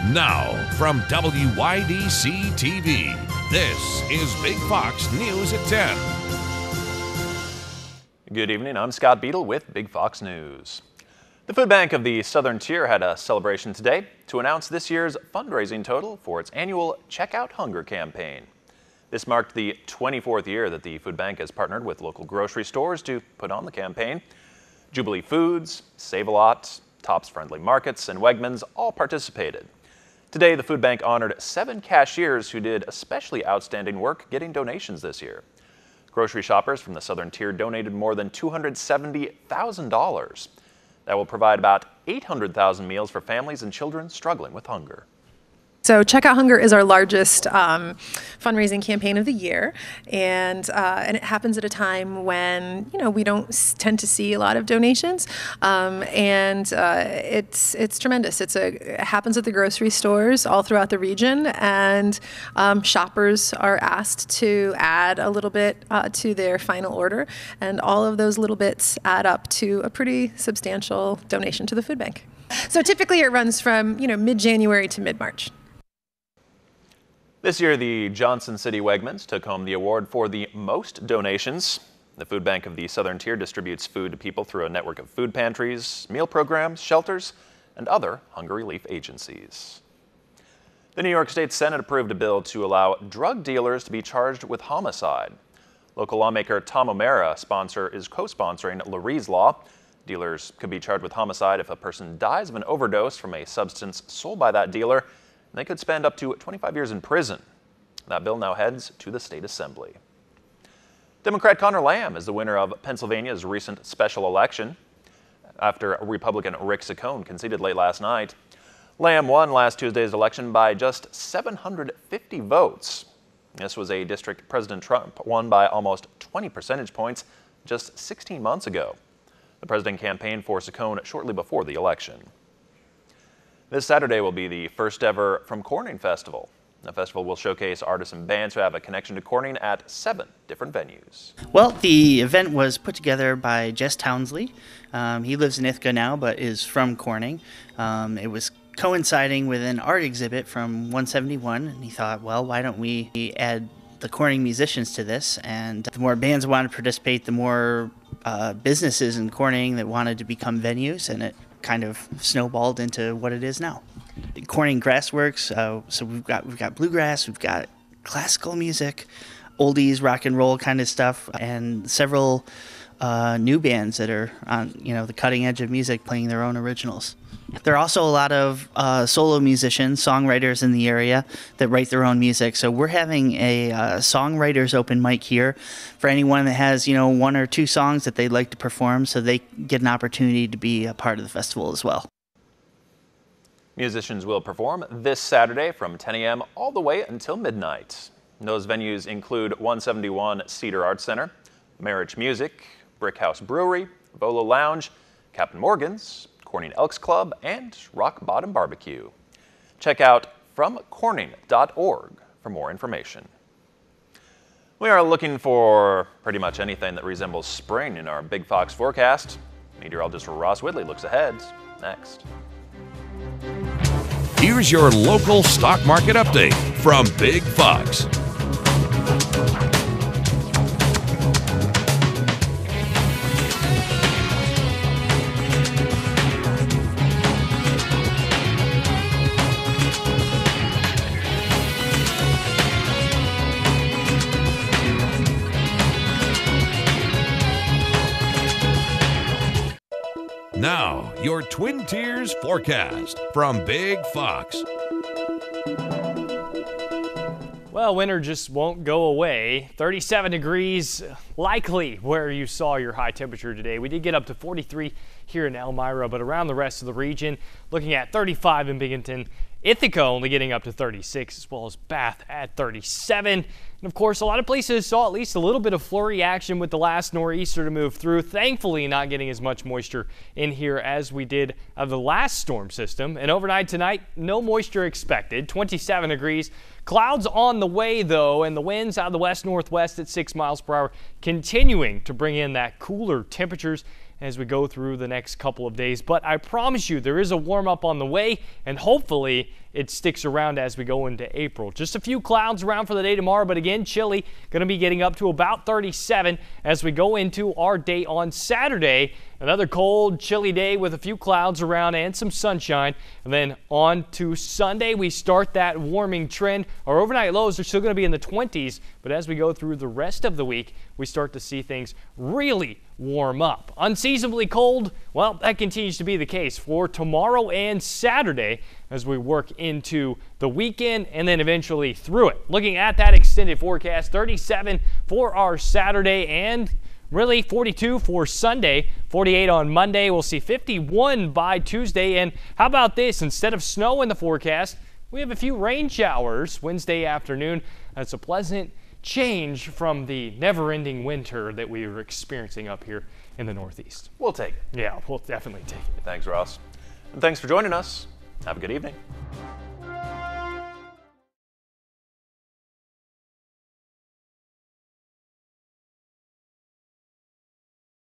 Now, from WYDC TV, this is Big Fox News at 10. Good evening, I'm Scott Beadle with Big Fox News. The Food Bank of the Southern Tier had a celebration today to announce this year's fundraising total for its annual Check Out Hunger campaign. This marked the 24th year that the Food Bank has partnered with local grocery stores to put on the campaign. Jubilee Foods, Save-A-Lot, Tops Friendly Markets, and Wegmans all participated. Today, the Food Bank honored 7 cashiers who did especially outstanding work getting donations this year. Grocery shoppers from the Southern Tier donated more than $270,000. That will provide about 800,000 meals for families and children struggling with hunger. So Check Out Hunger is our largest fundraising campaign of the year, and it happens at a time when we don't tend to see a lot of donations, it's tremendous. It happens at the grocery stores all throughout the region, and shoppers are asked to add a little bit to their final order, and all of those little bits add up to a pretty substantial donation to the food bank. So typically it runs from mid-January to mid-March. This year, the Johnson City Wegmans took home the award for the most donations. The Food Bank of the Southern Tier distributes food to people through a network of food pantries, meal programs, shelters, and other hunger relief agencies. The New York State Senate approved a bill to allow drug dealers to be charged with homicide. Local lawmaker Tom O'Mara is co-sponsoring Lurie's law. Dealers could be charged with homicide if a person dies of an overdose from a substance sold by that dealer. They could spend up to 25 years in prison. That bill now heads to the state assembly. Democrat Connor Lamb is the winner of Pennsylvania's recent special election after Republican Rick Saccone conceded late last night. Lamb won last Tuesday's election by just 750 votes. This was a district President Trump won by almost 20 percentage points just 16 months ago. The president campaigned for Saccone shortly before the election. This Saturday will be the first ever From Corning Festival. The festival will showcase artists and bands who have a connection to Corning at 7 different venues. Well, the event was put together by Jess Townsley. He lives in Ithaca now, but is from Corning. It was coinciding with an art exhibit from 171, and he thought, well, why don't we add the Corning musicians to this? And the more bands wanted to participate, the more businesses in Corning that wanted to become venues, and it kind of snowballed into what it is now. Corning Grassworks, so we've got bluegrass, we've got classical music, oldies, rock and roll kind of stuff, and several new bands that are on the cutting edge of music playing their own originals. There are also a lot of solo musicians, songwriters in the area that write their own music. So we're having a songwriters open mic here for anyone that has 1 or 2 songs that they'd like to perform, so they get an opportunity to be a part of the festival as well. Musicians will perform this Saturday from 10 a.m. all the way until midnight. Those venues include 171 Cedar Arts Center, Marriage Music, Brick House Brewery, Volo Lounge, Captain Morgan's, Corning Elks Club, and Rock Bottom Barbecue. Check out fromcorning.org for more information. We are looking for pretty much anything that resembles spring in our Big Fox forecast. Meteorologist Ross Whitley looks ahead next. Here's your local stock market update from Big Fox. Now, your Twin Tiers forecast from Big Fox. Well, winter just won't go away. 37 degrees, likely where you saw your high temperature today. We did get up to 43 here in Elmira, but around the rest of the region, looking at 35 in Binghamton, Ithaca only getting up to 36, as well as Bath at 37. And of course, a lot of places saw at least a little bit of flurry action with the last nor'easter to move through. Thankfully, not getting as much moisture in here as we did of the last storm system. And overnight tonight, no moisture expected, 27 degrees. Clouds on the way, though, and the winds out of the west-northwest at 6 miles per hour continuing to bring in that cooler temperatures as we go through the next couple of days. But I promise you, there is a warm up on the way, and hopefully it sticks around as we go into April. Just a few clouds around for the day tomorrow, but again, chilly. Going to be getting up to about 37 as we go into our day on Saturday. Another cold, chilly day with a few clouds around and some sunshine. And then on to Sunday, we start that warming trend. Our overnight lows are still going to be in the 20s, but as we go through the rest of the week, we start to see things really warm up. Unseasonably cold, well, that continues to be the case for tomorrow and Saturday as we work into the weekend and then eventually through it. Looking at that extended forecast, 37 for our Saturday and really 42 for Sunday, 48 on Monday. We'll see 51 by Tuesday. And how about this? Instead of snow in the forecast, we have a few rain showers Wednesday afternoon. That's a pleasant change from the never-ending winter that we were experiencing up here in the Northeast. We'll take it. Yeah, we'll definitely take it. Thanks, Ross. And thanks for joining us. Have a good evening.